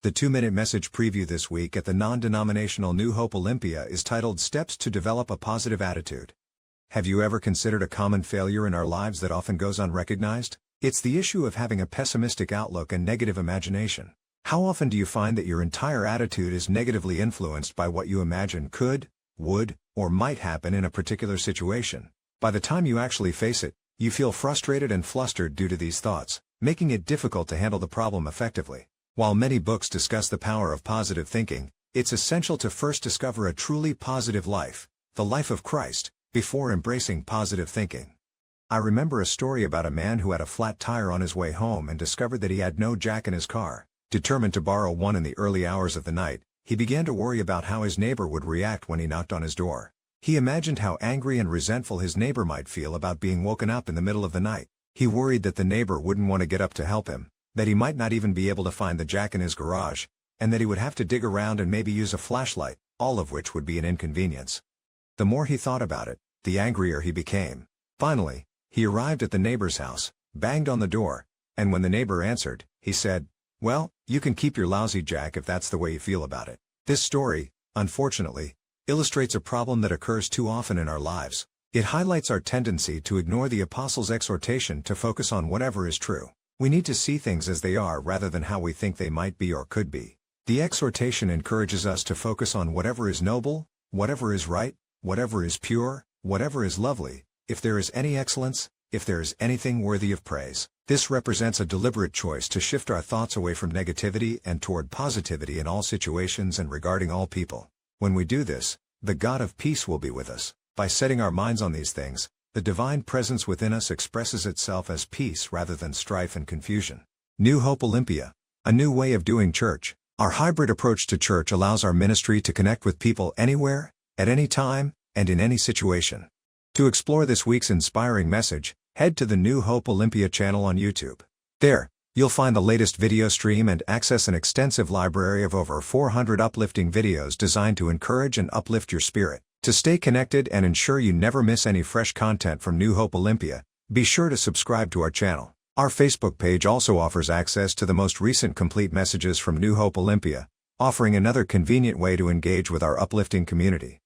The 2-minute message preview this week at the non-denominational New Hope Olympia is titled Steps to Develop a Positive Attitude. Have you ever considered a common failure in our lives that often goes unrecognized? It's the issue of having a pessimistic outlook and negative imagination. How often do you find that your entire attitude is negatively influenced by what you imagine could, would, or might happen in a particular situation? By the time you actually face it, you feel frustrated and flustered due to these thoughts, making it difficult to handle the problem effectively. While many books discuss the power of positive thinking, it's essential to first discover a truly positive life, the life of Christ, before embracing positive thinking. I remember a story about a man who had a flat tire on his way home and discovered that he had no jack in his car. Determined to borrow one in the early hours of the night, he began to worry about how his neighbor would react when he knocked on his door. He imagined how angry and resentful his neighbor might feel about being woken up in the middle of the night. He worried that the neighbor wouldn't want to get up to help him, that he might not even be able to find the jack in his garage, and that he would have to dig around and maybe use a flashlight, all of which would be an inconvenience. The more he thought about it, the angrier he became. Finally, he arrived at the neighbor's house, banged on the door, and when the neighbor answered, he said, "Well, you can keep your lousy jack if that's the way you feel about it." This story, unfortunately, illustrates a problem that occurs too often in our lives. It highlights our tendency to ignore the Apostle's exhortation to focus on whatever is true. We need to see things as they are rather than how we think they might be or could be. The exhortation encourages us to focus on whatever is noble, whatever is right, whatever is pure, whatever is lovely, if there is any excellence, if there is anything worthy of praise. This represents a deliberate choice to shift our thoughts away from negativity and toward positivity in all situations and regarding all people. When we do this, the God of peace will be with us. By setting our minds on these things, the divine presence within us expresses itself as peace rather than strife and confusion. New Hope Olympia, a new way of doing church. Our hybrid approach to church allows our ministry to connect with people anywhere, at any time, and in any situation. To explore this week's inspiring message, head to the New Hope Olympia channel on YouTube. There, you'll find the latest video stream and access an extensive library of over 400 uplifting videos designed to encourage and uplift your spirit. To stay connected and ensure you never miss any fresh content from New Hope Olympia, be sure to subscribe to our channel. Our Facebook page also offers access to the most recent complete messages from New Hope Olympia, offering another convenient way to engage with our uplifting community.